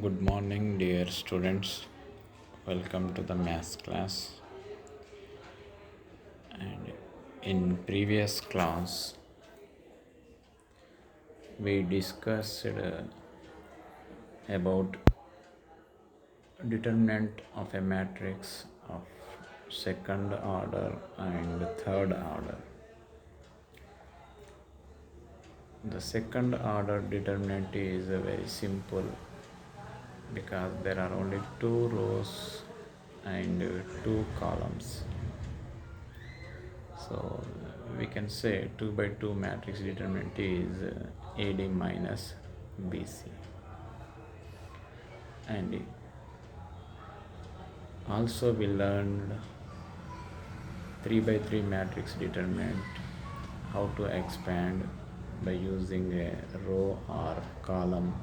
Good morning, dear students. Welcome to the maths class. And in previous class, we discussed about determinant of a matrix of second order and third order. The second order determinant is very simple because there are only two rows and two columns. So we can say 2 by 2 matrix determinant is AD minus BC. And also we learned 3 by 3 matrix determinant, how to expand by using a row or column,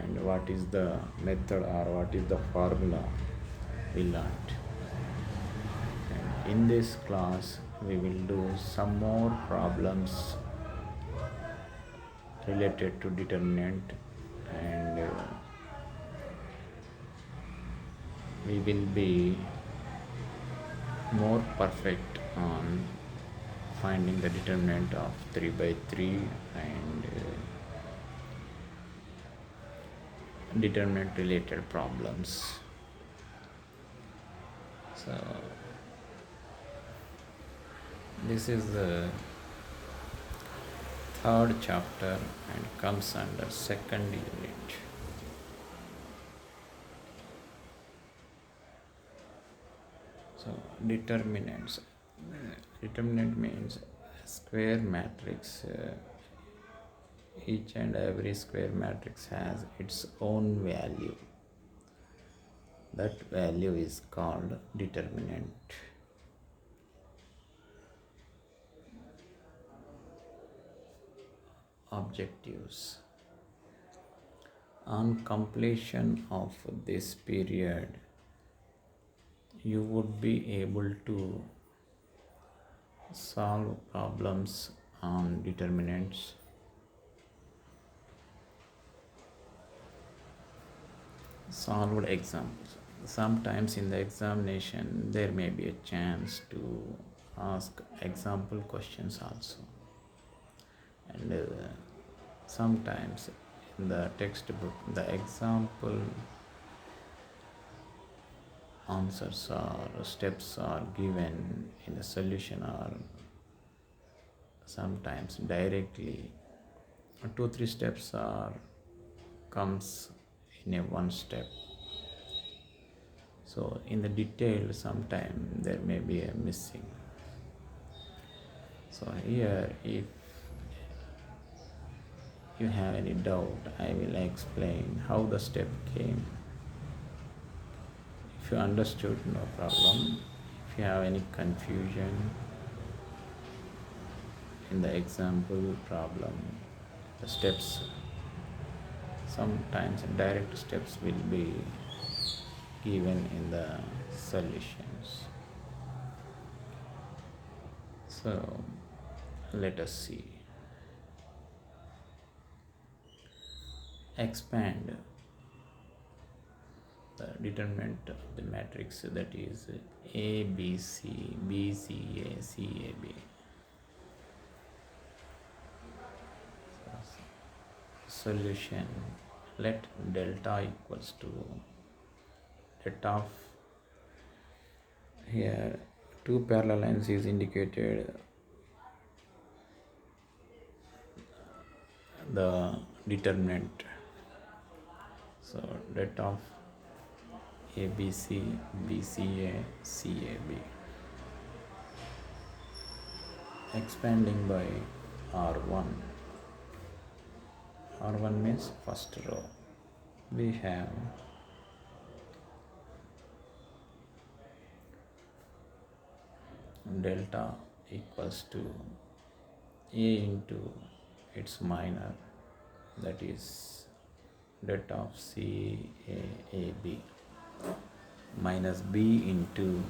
and what is the method or what is the formula we learned. And in this class we will do some more problems related to determinant, and we will be more perfect on finding the determinant of 3 by 3 and determinant related problems. So this is the third chapter and comes under second unit. So determinants. Determinant means square matrix. Each and every square matrix has its own value. That value is called determinant. Objectives. On completion of this period, you would be able to solve problems on determinants, solved examples. Sometimes in the examination there may be a chance to ask example questions also, and sometimes in the textbook the example answers or steps are given in the solution, or sometimes directly 2-3 steps are comes in a one step. So in the detail sometime there may be a missing. So here, if you have any doubt, I will explain how the step came. If you understood, no problem. If you have any confusion in the example problem, the steps, sometimes direct steps will be given in the solutions. So let us see. Expand the determinant of the matrix, that is A, B, C, B, C, A, C, A, B. Solution. Let delta equals to let of, here two parallel lines is indicated, the determinant. So let of ABC, BCA, CAB. Expanding by R1. R1 means first row. We have delta equals to A into its minor, that is delta of CAAB, minus B into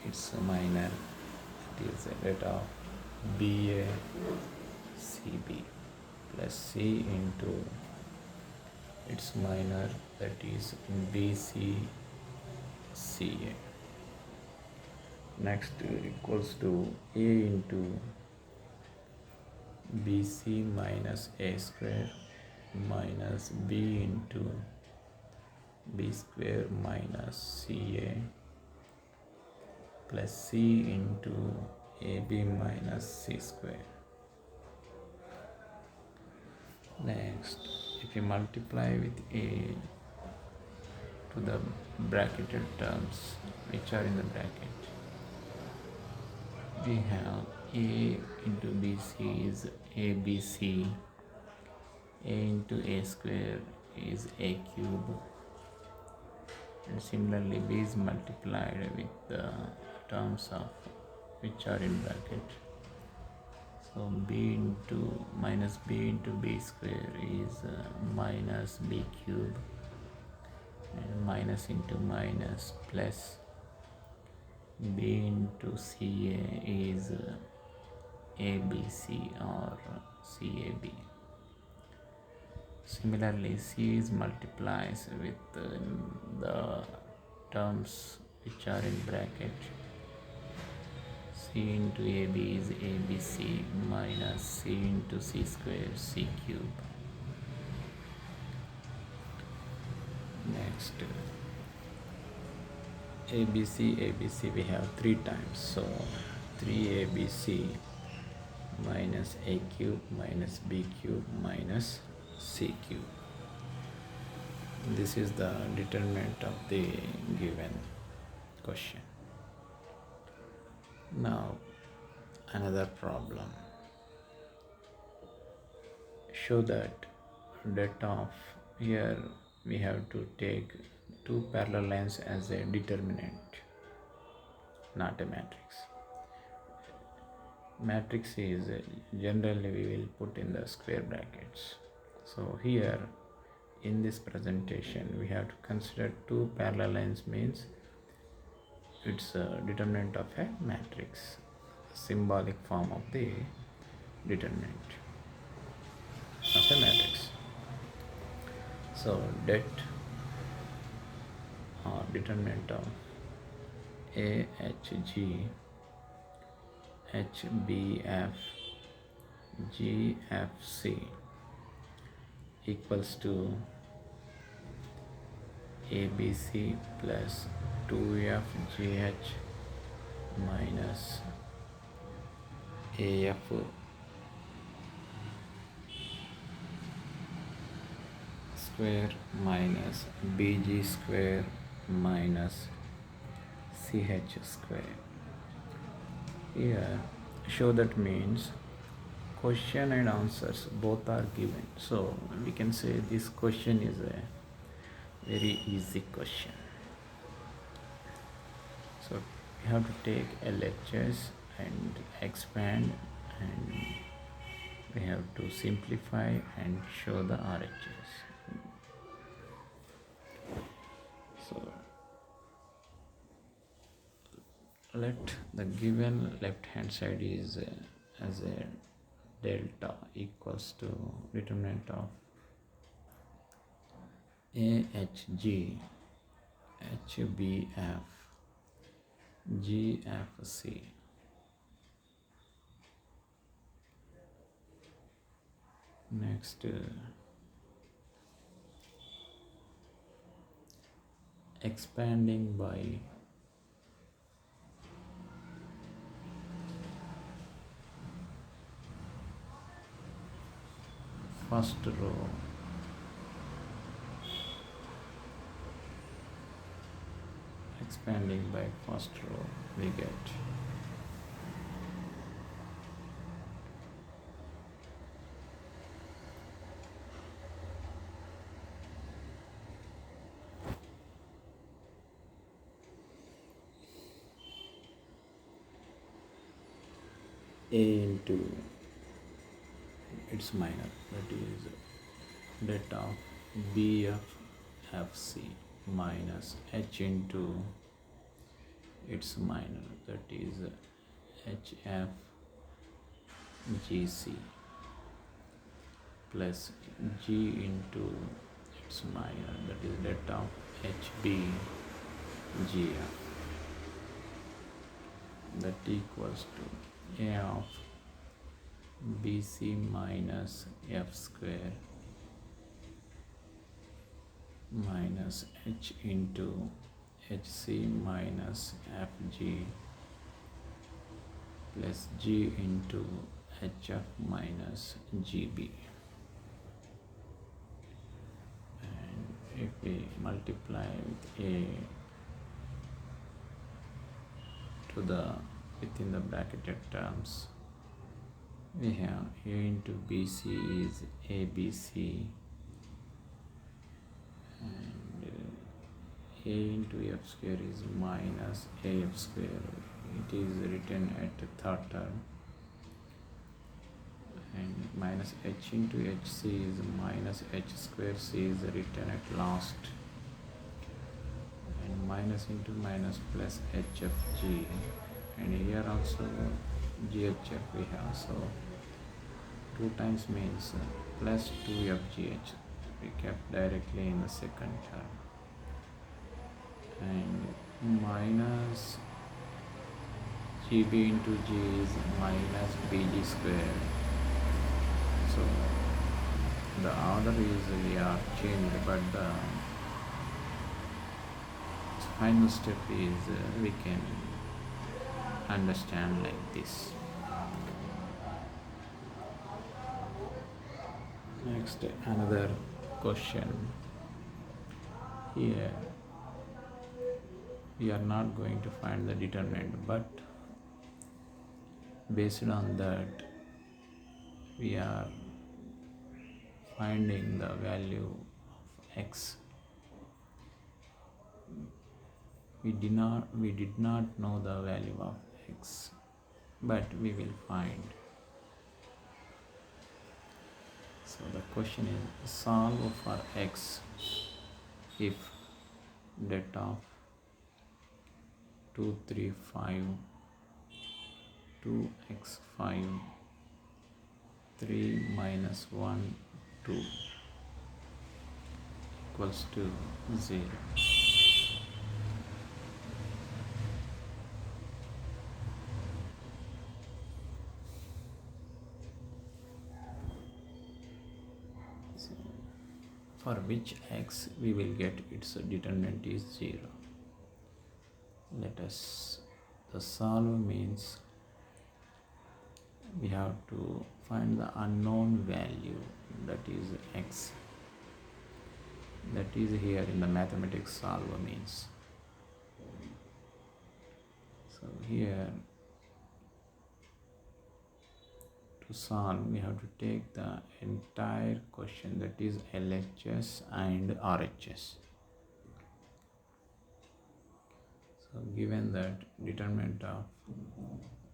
its minor, that is delta of BACB, plus C into its minor, that is BCCA. Next equals to A into BC minus A square minus B into B square minus CA plus C into AB minus C square. Next, if you multiply with A to the bracketed terms which are in the bracket, we have A into BC is ABC, A into A square is A cube, and similarly B is multiplied with the terms of which are in bracket. So B into minus B into B square is minus B cube, and minus into minus plus B into CA is ABC or CAB. Similarly, C is multiplies with the terms which are in bracket. C into AB is ABC minus C into C square C cube. Next, ABC we have 3 times, so 3ABC minus A cube minus B cube minus C cube. This is the determinant of the given question. Now another problem. Show that of here we have to take two parallel lines as a determinant, not a matrix. Matrix is generally we will put in the square brackets. So here in this presentation we have to consider two parallel lines, means it's a determinant of a matrix, symbolic form of the determinant of a matrix. So det or determinant of AHG HBF GFC equals to ABC plus 2FGH minus AF square minus BG square minus CH square. Here show that means question and answers both are given, so we can say this question is a very easy question. So we have to take lectures and expand, and we have to simplify and show the RHS. So let the given left hand side is as a delta equals to determinant of AHG HBF GFC. Next, expanding by first row, expanding by first row, we get A into its minor, that is that of BFFC minus H into its minor, that is HFGC plus G into its it's minor, that is that of HBGF, that equals to A of BC minus F square minus H into HC minus FG plus G into HF minus GB. And if we multiply with A to the within the bracketed terms, we have A into BC is ABC, and A into F square is minus AF square. It is written at the third term, and minus H into HC is minus H square C is written at last, and minus into minus plus HFG, and here also GHF we have, so 2 times means plus 2FGH we kept directly in the second term, and minus GB into G is minus BG square. So the order is we are changed, but the final step is we can understand like this. Next, another question. Here we are not going to find the determinant, but based on that we are finding the value of x. We did not know the value of x, but we will find. So the question is, solve for x if det of 2, 3, 5, 2x5, 3 minus 1, 2 equals to 0. So, for which x we will get its determinant is 0. Let us, the solve means we have to find the unknown value, that is x. That is here in the mathematics solve means. So here to solve we have to take the entire question, that is LHS and RHS. So given that determinant of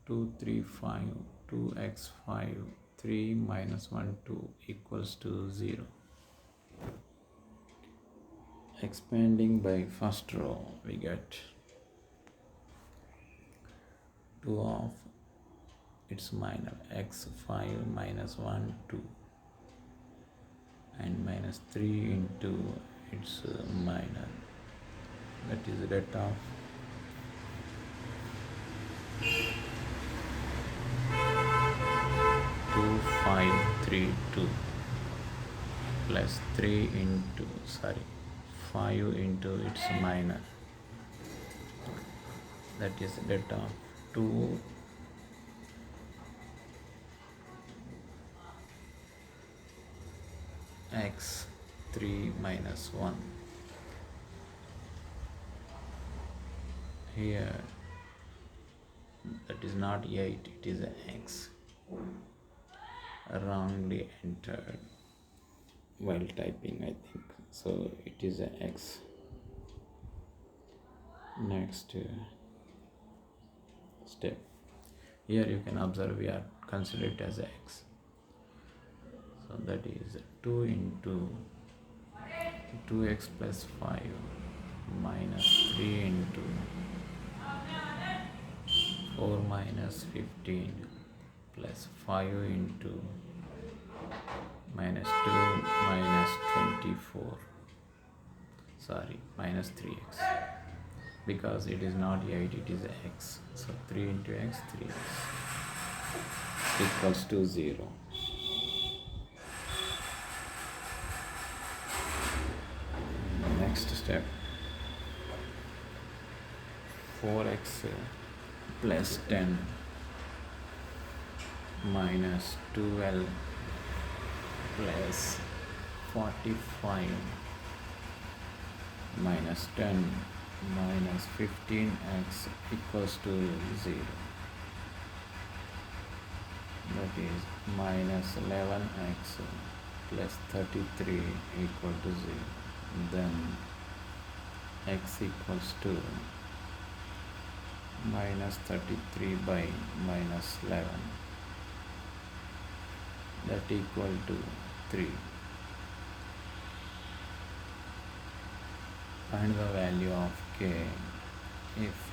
2, 3, 5, 2x5, 3 minus 1, 2 equals to 0. Expanding by first row, we get 2 of its minor x5 minus 1, 2, and minus 3 into its minor, that is det of 2532 plus 5 into its minor, that is det of 2 x 3 minus 1. Here that is not 8, it is x, wrongly entered while typing, I think. So it is a x. Next step, here you can observe we are consider it as x. So that is 2 into 2x plus 5 minus 3 into 4 minus 15 plus 5 into minus 2 minus 24 sorry, minus 3x, because it is not 8, it is x. So 3 into x, 3x equals to 0. Next step, 4x plus 10 minus 12 plus 45 minus 10 minus 15x equals to 0. That is minus 11x plus 33 equal to 0. Then x equals to minus 33 by minus 11, that equal to 3. Find the value of k if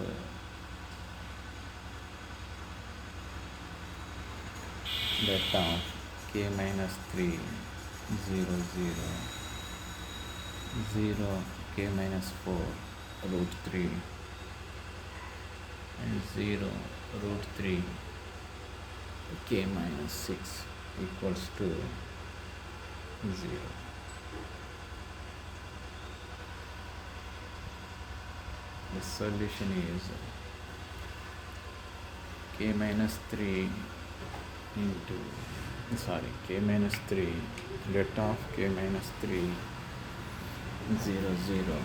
that of k minus 3 0 0 0 k minus 4 root 3 and 0 root 3 k minus 6 equals to 0. The solution is k minus 3 into k minus 3 let of k minus 3 0 0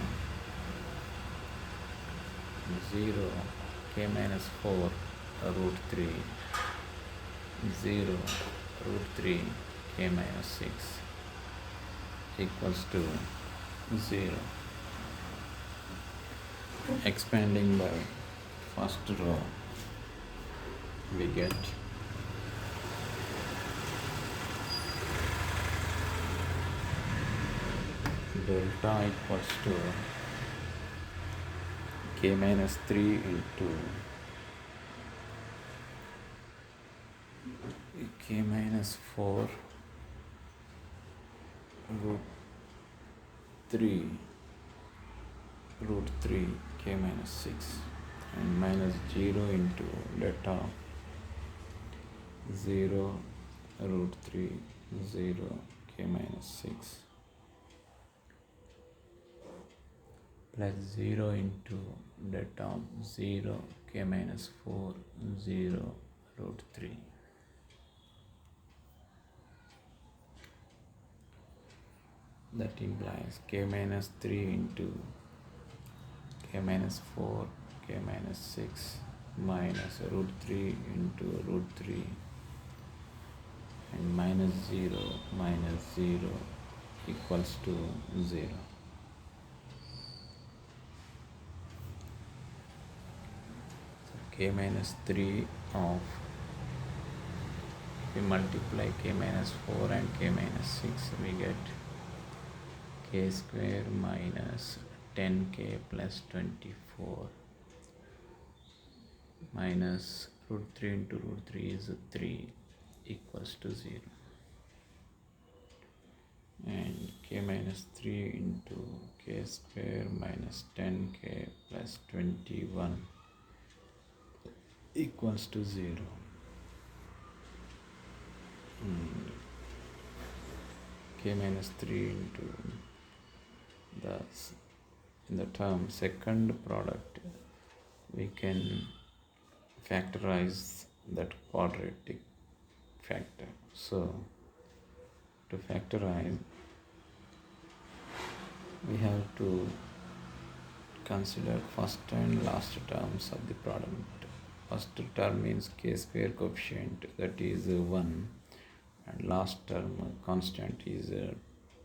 0 k minus 4 root 3 0 root 3 k minus 6 equals to 0. Expanding by first row, we get delta equals to k minus 3 into k minus 4 root 3 k minus 6 and minus 0 into delta 0 root 3 0 k minus 6 plus 0 into delta 0 k minus 4 0 root 3. That implies k minus 3 into k minus 4 k minus 6 minus root 3 into root 3 and minus 0 equals to 0. So k minus 3 of, if we multiply k minus 4 and k minus 6, we get k square minus 10k plus 24 minus root 3 into root 3 is 3 equals to 0. And k minus 3 into k square minus 10k plus 21 equals to 0. And k minus 3 into in the term second product, we can factorize that quadratic factor. So to factorize, we have to consider first and last terms of the product. First term means k square coefficient, that is 1, and last term constant is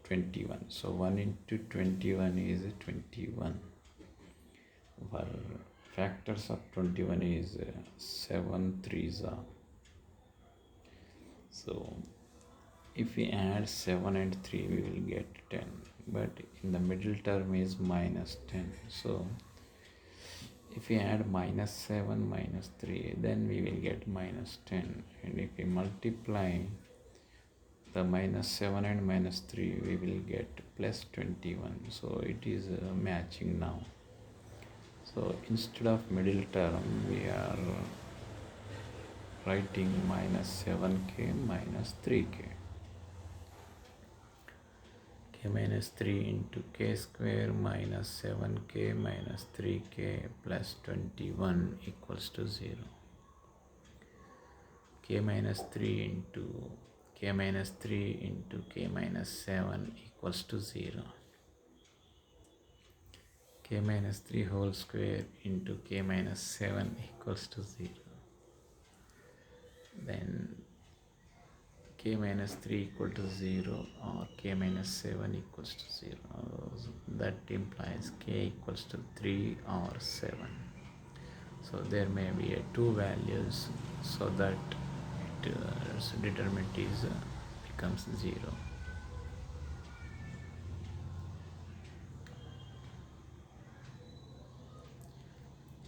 21. So 1 into 21 is 21. Our factors of 21 is 7 3s are. So if we add 7 and 3, we will get 10. But in the middle term is minus 10. So if we add minus 7 minus 3, then we will get minus 10. And if we multiply the minus 7 and minus 3 we will get plus 21, so it is matching now. So instead of middle term we are writing minus 7k minus 3k. K minus 3 into k square minus 7k minus 3k plus 21 equals to 0. K minus 3 into k minus 3 into k minus 7 equals to 0. K minus 3 whole square into k minus 7 equals to 0. Then k minus 3 equal to 0 or k minus 7 equals to 0. That implies k equals to 3 or 7. So there may be two values, so that determinant is becomes 0.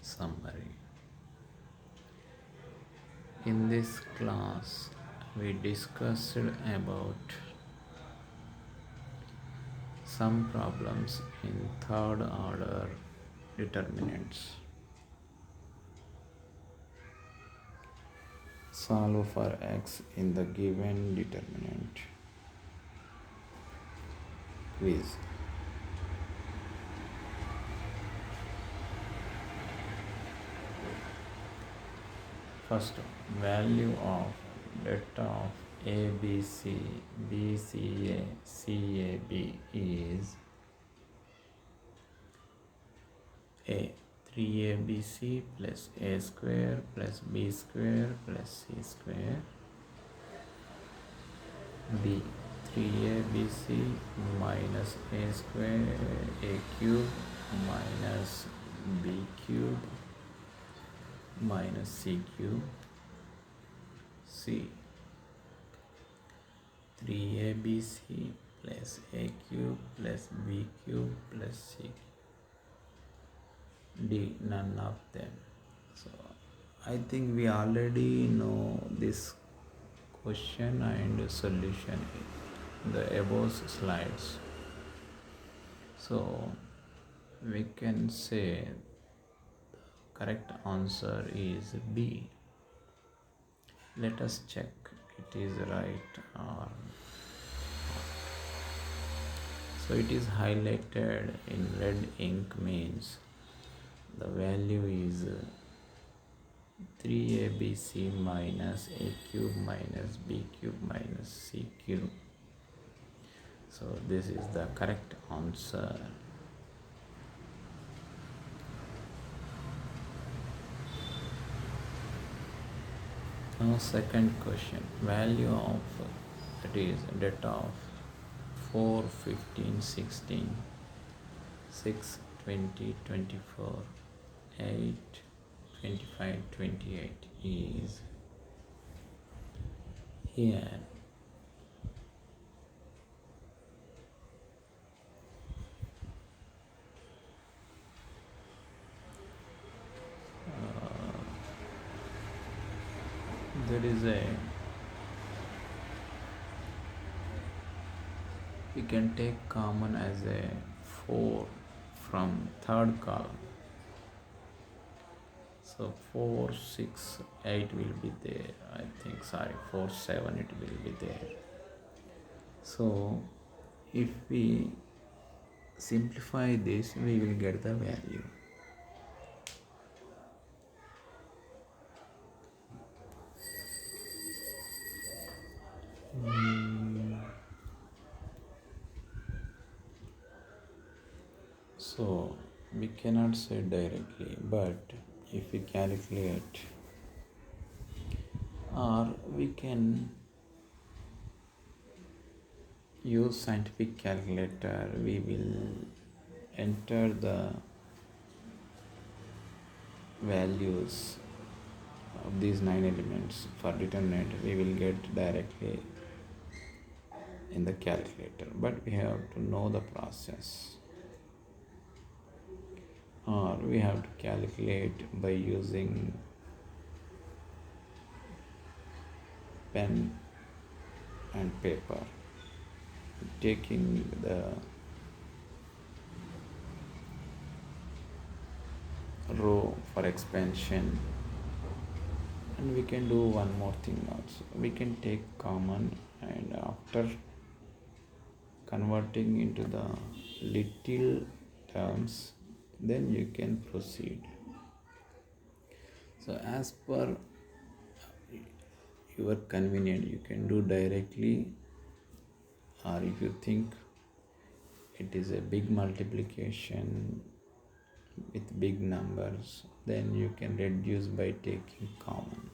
Summary. In this class we discussed about some problems in third order determinants. Solve for x in the given determinant. Quiz. First, value of delta of ABC, BCA, CAB is A. 3ABC plus A square plus B square plus C square. B. 3ABC minus A square A cube minus B cube minus C cube. C. 3ABC plus A cube plus B cube plus C cube. D. None of them. So I think we already know this question and solution in the above slides. So we can say correct answer is B. Let us check it is right or not. So it is highlighted in red ink, means the value is 3ABC minus A cube minus B cube minus C cube. So this is the correct answer. Now second question, value of, that is data of 4, 15, 16, 6, 20, 24, 8, 25, 28 is here. There is we can take common as a 4 from third column. So 4, 6, 8 will be there. I think, 4, 7 it will be there. So if we simplify this, we will get the value. So we cannot say directly, but if we calculate, or we can use scientific calculator, we will enter the values of these 9 elements for determinant. We will get directly in the calculator, but we have to know the process, or we have to calculate by using pen and paper, taking the row for expansion. And we can do one more thing also. We can take common, and after converting into the little terms, then you can proceed. So as per your convenient, you can do directly, or if you think it is a big multiplication with big numbers, then you can reduce by taking common.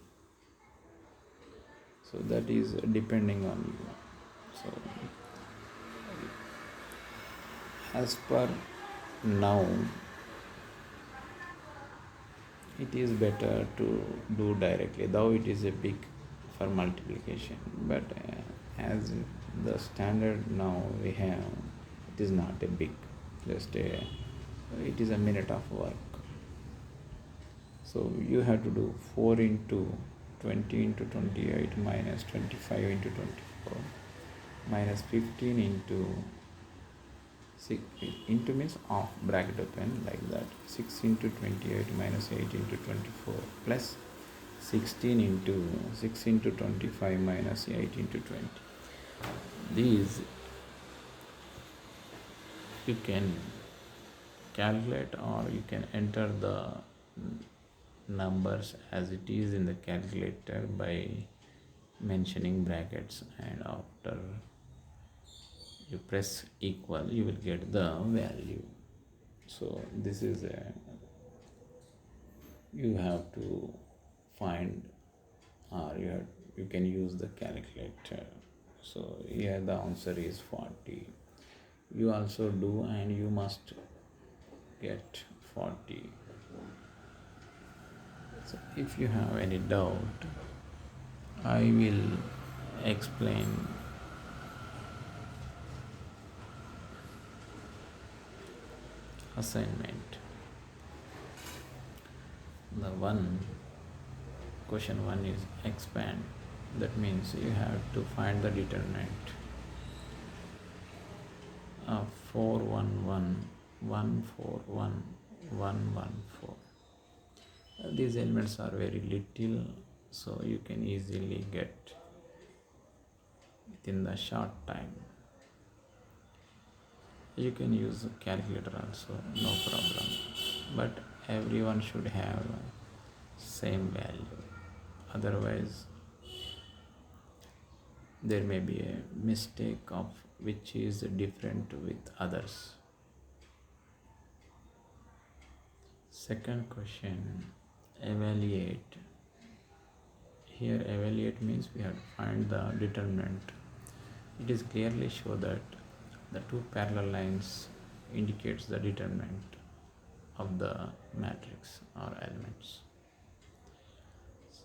So that is depending on you. So as per now, it is better to do directly, though it is a big for multiplication, but as the standard now we have, it is not a big, just it is a minute of work. So you have to do 4 into 20 into 28 minus 25 into 24 minus 15 into 6 into means off bracket open like that, 6 into 28 minus 8 into 24 plus 16 into 6 into 25 minus 8 into 20. These you can calculate, or you can enter the numbers as it is in the calculator by mentioning brackets, and after you press equal, you will get the value. So this is you have to find, or you can use the calculator. So here the answer is 40. You also do, and you must get 40. So if you have any doubt, I will explain assignment. The question 1 is expand. That means you have to find the determinant of 4 1 1 1 4 1 1 1 4. These elements are very little, so you can easily get within the short time. You can use a calculator also, no problem, but everyone should have same value, otherwise there may be a mistake of which is different with others. Second question, evaluate. Here evaluate means we have to find the determinant. It is clearly show that the two parallel lines indicates the determinant of the matrix or elements.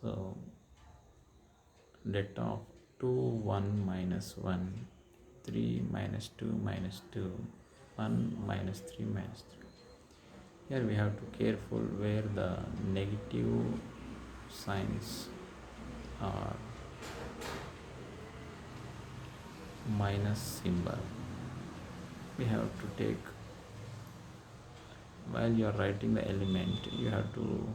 So det of 2 1 minus 1, 3 minus 2 minus 2, 1 minus 3 minus 3. Here we have to careful where the negative signs are minus symbol. We have to take, while you are writing the element, you have to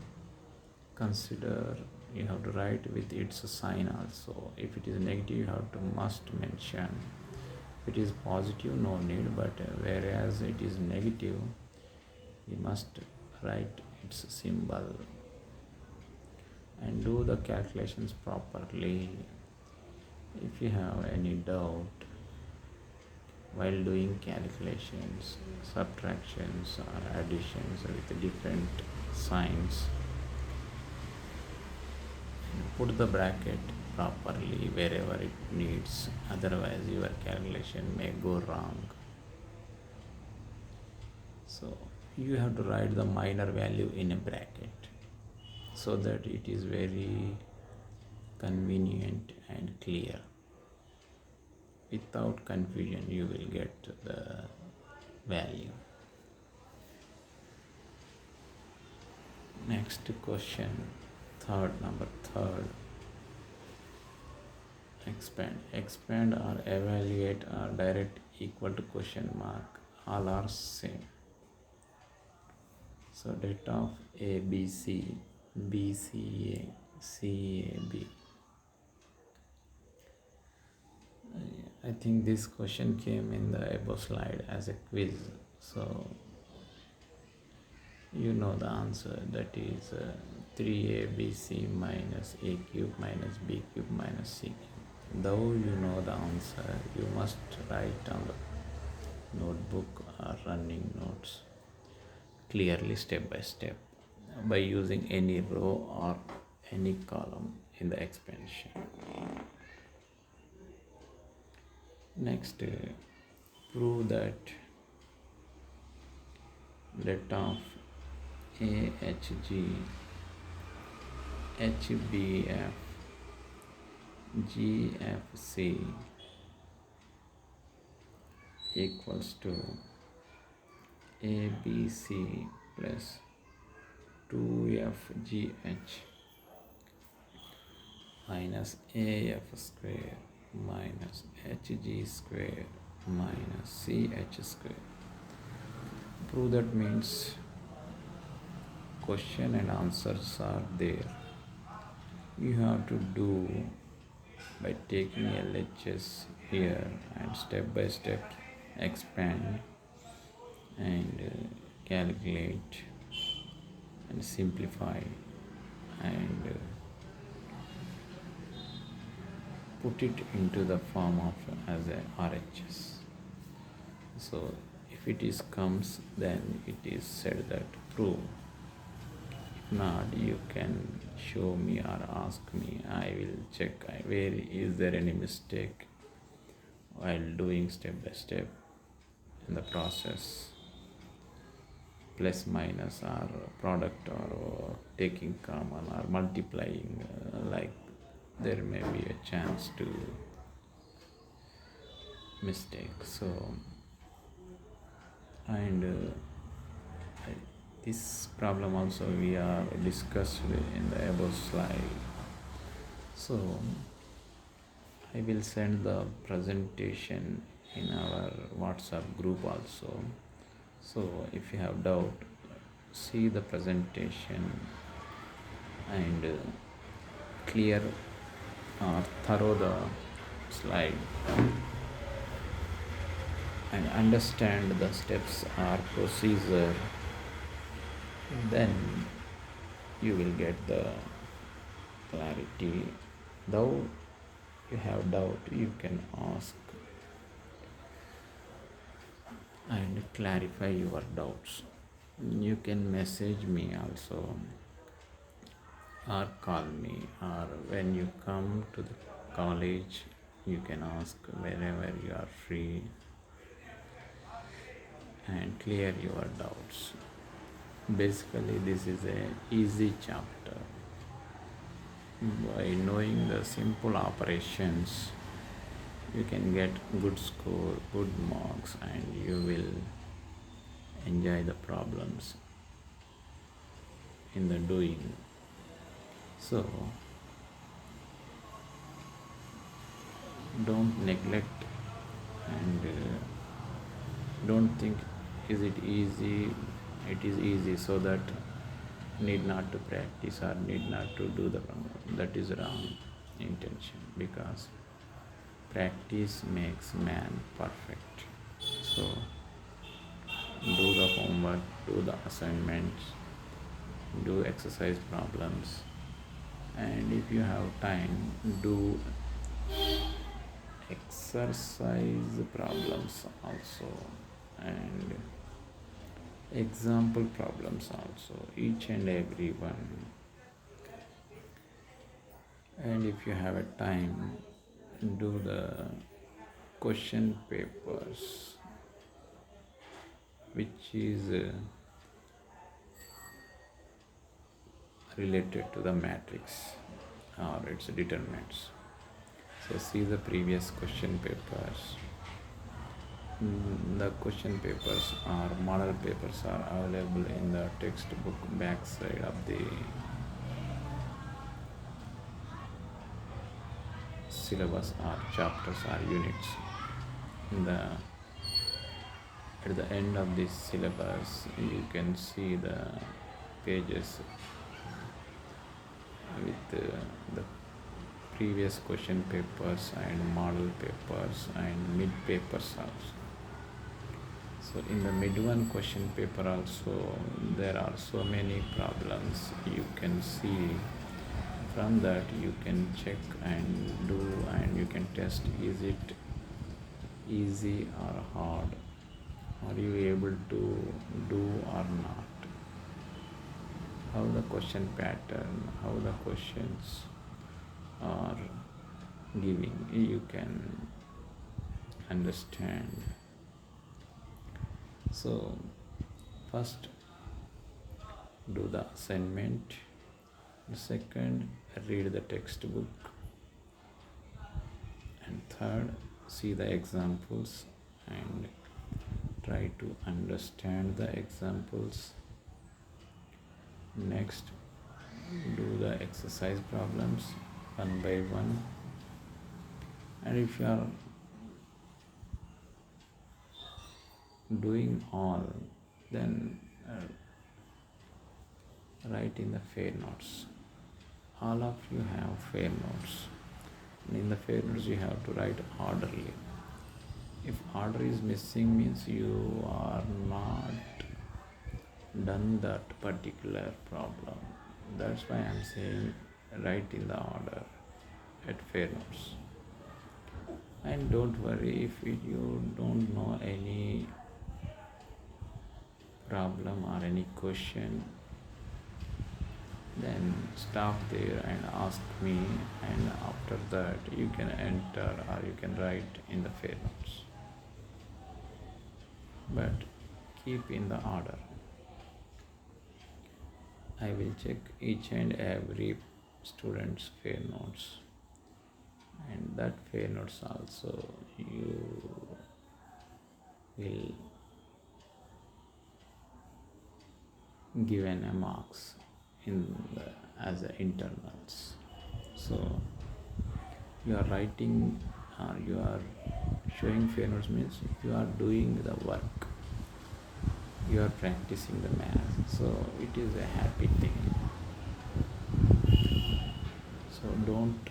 consider, you have to write with its sign also. If it is negative, you have to must mention. If it is positive, no need, but whereas it is negative, you must write its symbol and do the calculations properly. If you have any doubt while doing calculations, subtractions or additions with different signs, put the bracket properly wherever it needs, otherwise your calculation may go wrong. So you have to write the minor value in a bracket so that it is very convenient and clear. Without confusion, you will get the value. Next question, number third. Expand or evaluate or direct equal to question mark. All are same. So det of A B C B C A C A B. I think this question came in the above slide as a quiz. So you know the answer, that is 3abc minus a cube minus b cube minus c cube. Though you know the answer, you must write on the notebook or running notes clearly step by step by using any row or any column in the expansion. Next, prove that let of AHG HBF GFC equals to ABC plus 2FGH minus AF square minus HG square minus CH square. Prove that means question and answers are there. You have to do by taking LHS here and step by step expand and calculate and simplify and put it into the form of as a RHS. So if it is comes, then it is said that prove. If not, you can show me or ask me. I will check where is there any mistake while doing step by step in the process, plus minus or product or taking common or multiplying, like there may be a chance to mistake. So and this problem also we are discussed in the above slide. So I will send the presentation in our WhatsApp group also. So if you have doubt, see the presentation and clear or thorough the slide and understand the steps or procedure, then you will get the clarity. Though you have doubt, you can ask and clarify your doubts. You can message me also or call me, or when you come to the college you can ask whenever you are free and clear your doubts. Basically this is a easy chapter. By knowing the simple operations, you can get good score, good marks, and you will enjoy the problems in the doing. So don't neglect and don't think is it easy. It is easy, so that need not to practice or need not to do the wrong. That is wrong intention, because practice makes man perfect. So do the homework, do the assignments, do exercise problems, and if you have time, do exercise problems also and example problems also, each and every one. And if you have a time, do the question papers which is related to the matrix or its determinants. So see the previous question papers. The question papers or model papers are available in the textbook backside of the syllabus or chapters or units. In the At the end of this syllabus, you can see the pages with the previous question papers and model papers and mid papers also. So in the mid one question paper also, there are so many problems you can see. From that you can check and do, and you can test, is it easy or hard, are you able to do or not, how the question pattern, how the questions are giving, you can understand. So first do the assignment, second read the textbook, and third see the examples and try to understand the examples. Next, do the exercise problems one by one, and if you are doing all, then write in the fair notes. All of you have fair notes. In the fair notes you have to write orderly. If order is missing, means you are not done that particular problem. That's why I'm saying write in the order at fair notes. And don't worry if you don't know any problem or any question, then stop there and ask me, and after that you can enter or you can write in the fair notes. But keep in the order. I will check each and every student's fair notes, and that fair notes also you will given a marks as a internals. So you are writing or you are showing fair notes, means you are doing the work, you are practicing the math, so it is a happy thing. So don't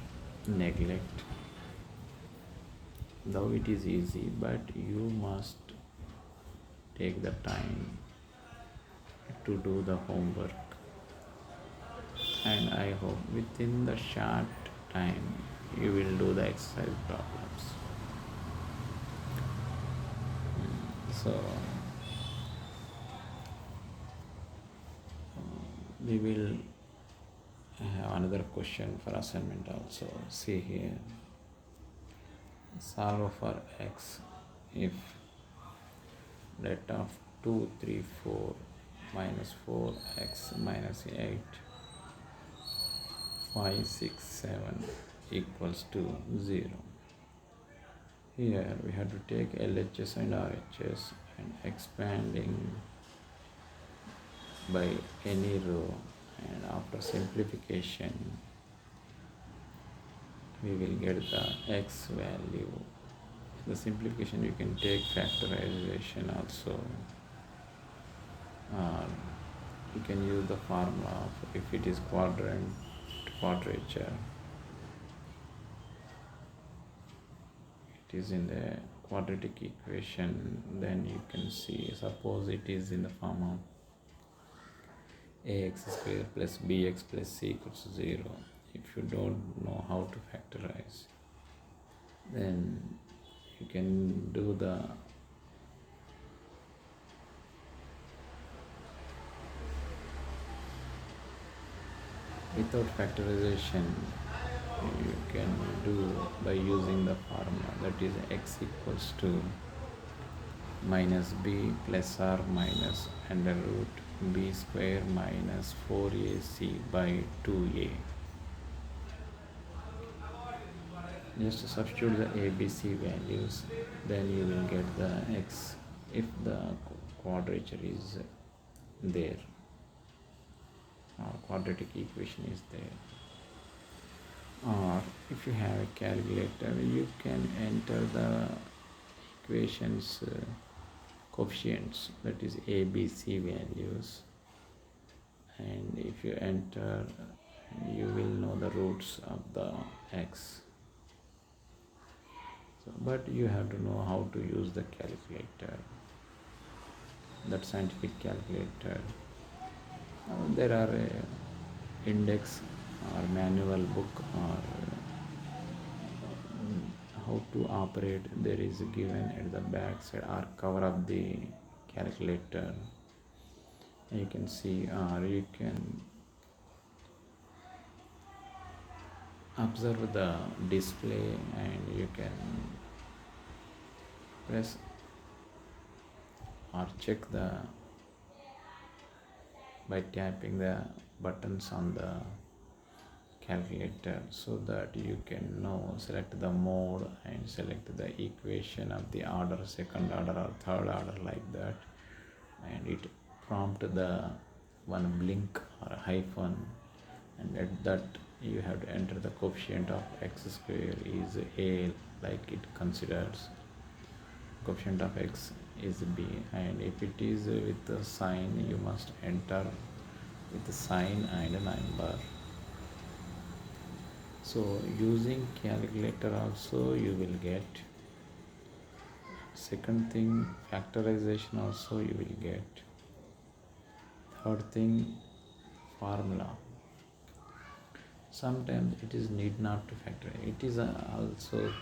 neglect, though it is easy, but you must take the time to do the homework, and I hope within the short time you will do the exercise problems. So we will have another question for assignment also. See here, solve for x if let of 2, 3, 4 minus 4x minus 8, 5, 6, 7 equals to 0. Here we have to take LHS and RHS and expanding by any row, and after simplification we will get the x value. The simplification you can take factorization also, you can use the formula of, if it is quadrature, it is in the quadratic equation, then you can see, suppose it is in the form of ax square plus bx plus c equals 0. If you don't know how to factorize, then you can do the without factorization, you can do by using the formula, that is x equals to minus b plus or minus under root b square minus 4ac by 2a. Just substitute the ABC values, then you will get the x if the quadrature is there or quadratic equation is there. Or if you have a calculator, you can enter the equations coefficients, that is a b c values, and if you enter, you will know the roots of the x. So, but you have to know how to use the calculator, that scientific calculator. There are index or manual book or how to operate, there is given at the back side or cover of the calculator. You can see, or you can observe the display, and you can press or check the by tapping the buttons on the calculator, so that you can know, select the mode and select the equation of the order, second order or third order, like that, and it prompt the one blink or hyphen, and at that you have to enter the coefficient of x square is a, like it considers coefficient of x is b, and if it is with the sign, you must enter with the sign and a number. So using calculator also you will get. Second thing, factorization also you will get. Third thing, formula. Sometimes it is need not to factor. It is also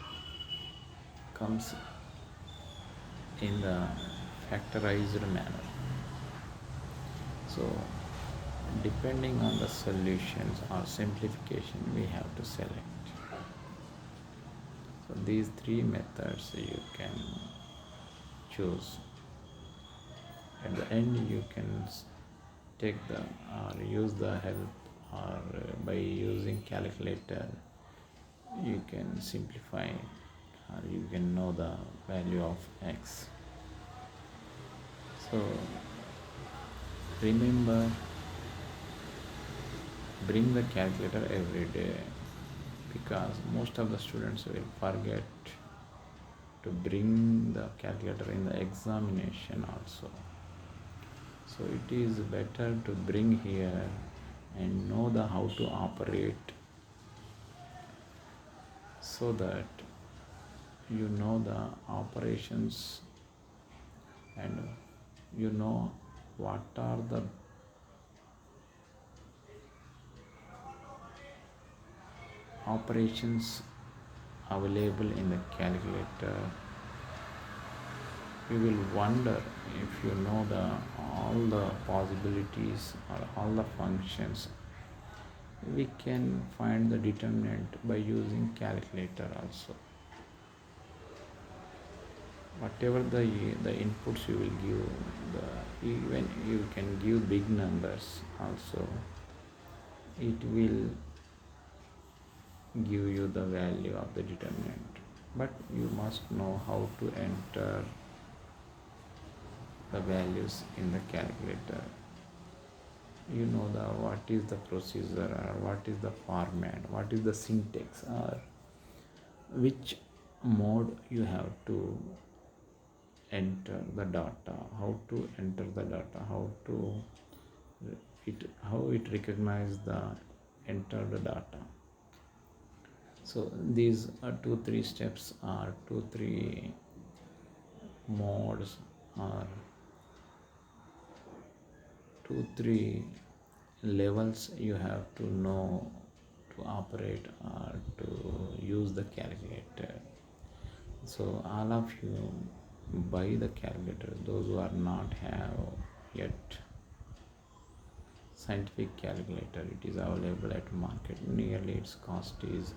comes in the factorized manner. So depending on the solutions or simplification, we have to select. So these three methods you can choose. At the end you can take the or use the help, or by using calculator you can simplify, or you can know the value of x. So remember, bring the calculator every day, because most of the students will forget to bring the calculator in the examination also. So it is better to bring here and know the how to operate, so that you know the operations, and you know what are the operations available in the calculator. You will wonder if you know the all the possibilities or all the functions. We can find the determinant by using calculator also. Whatever the inputs you will give, even you can give big numbers also, it will give you the value of the determinant. But you must know how to enter the values in the calculator. You know the what is the procedure, or what is the format, what is the syntax, or which mode you have to enter the data, how to enter the data, how it recognize the enter the data. So these are 2-3 steps, or 2-3 modes, or 2-3 levels you have to know to operate or to use the calculator. So all of you buy the calculator. Those who are not have yet scientific calculator, it is available at market. Nearly its cost is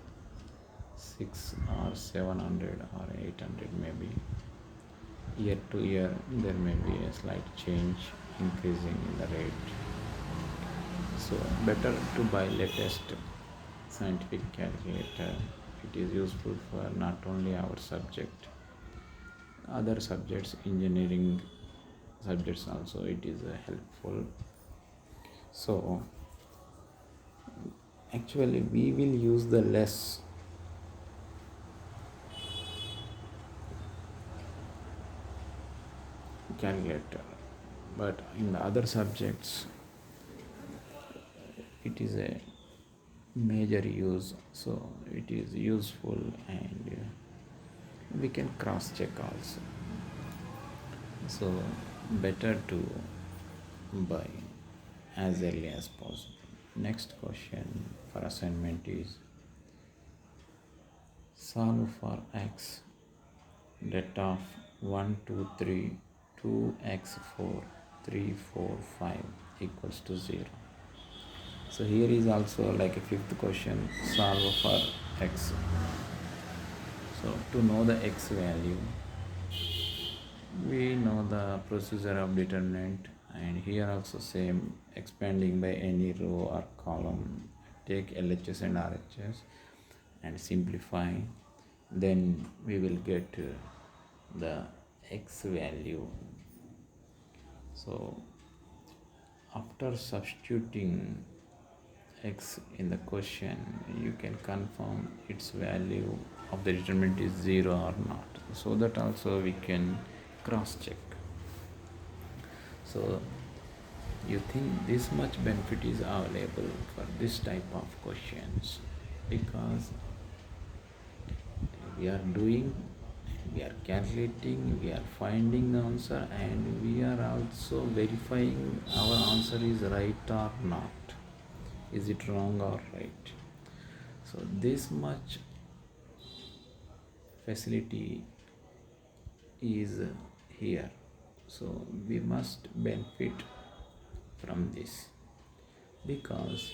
6 or 700 or 800 maybe. Year to year there may be a slight change, increasing in the rate. So better to buy latest scientific calculator. It is useful for not only our subject, other subjects, engineering subjects also it is helpful. So Actually, we will use the less calculator, but in the other subjects it is a major use, so it is useful, and we can cross check also. So better to buy as early as possible. Next question for assignment is solve for x det of 1 2 3 2x 4 3 4 5 equals to 0. So here is also like a fifth question, solve for x. So to know the x value, we know the procedure of determinant, and here also same, expanding by any row or column, take LHS and RHS and simplify, then we will get the x value. So after substituting x in the question, you can confirm its value of the determinant is 0 or not, so that also we can cross check. So you think this much benefit is available for this type of questions, because we are doing, we are calculating, we are finding the answer, and we are also verifying our answer is right or not, is it wrong or right. So this much facility is here, so we must benefit from this, because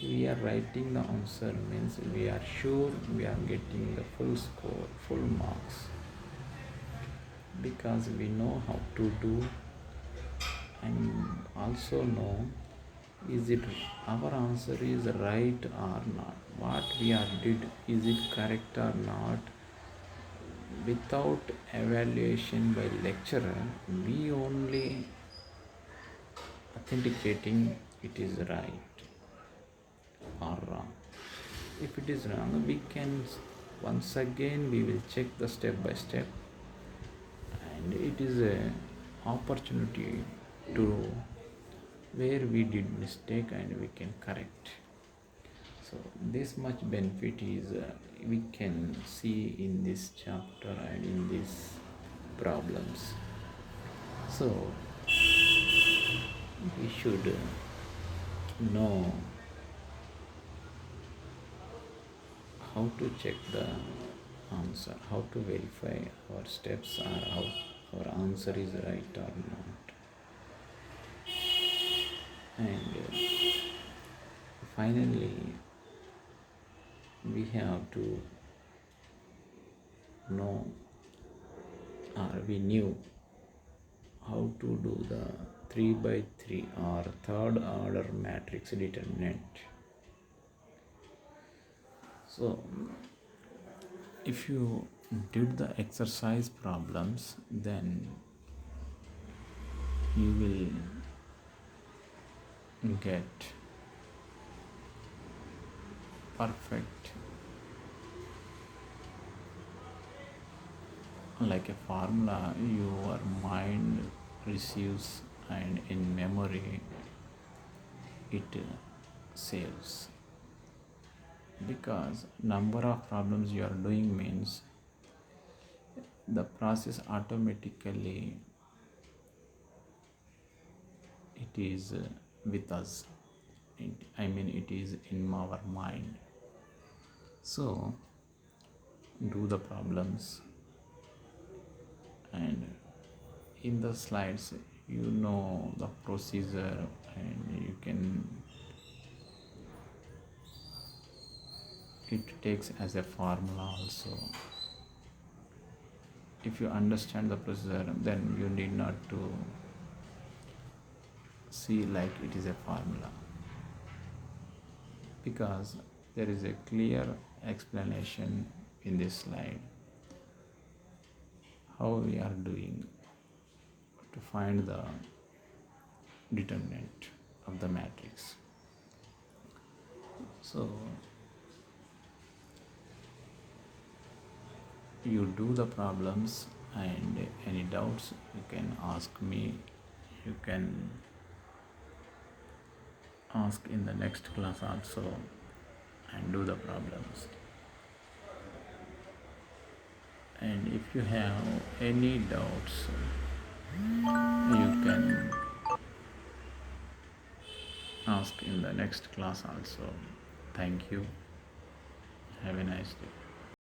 we are writing the answer means we are sure we are getting the full score, full marks, because we know how to do, and also know is it our answer is right or not, what we are did, is it correct or not. Without evaluation by lecturer, we only authenticating it is right or wrong. If it is wrong, we can once again we will check the step by step, and it is a opportunity to where we did mistake and we can correct. So this much benefit is we can see in this chapter and in these problems. So we should know how to check the answer, how to verify our steps or how our answer is right or not. And finally, we have to know, or we knew how to do the 3 by 3 or third order matrix determinant. So if you did the exercise problems, then you will get perfect, like a formula your mind receives, and in memory it saves, because number of problems you are doing means the process automatically it is with us, it is in our mind. So do the problems, and in the slides you know the procedure, and you can, it takes as a formula also. If you understand the procedure, then you need not to see like it is a formula, because there is a clear explanation in this slide how we are doing to find the determinant of the matrix. So you do the problems, and any doubts you can ask me. You can ask in the next class also and do the problems. And if you have any doubts, you can ask in the next class also. Thank you. Have a nice day.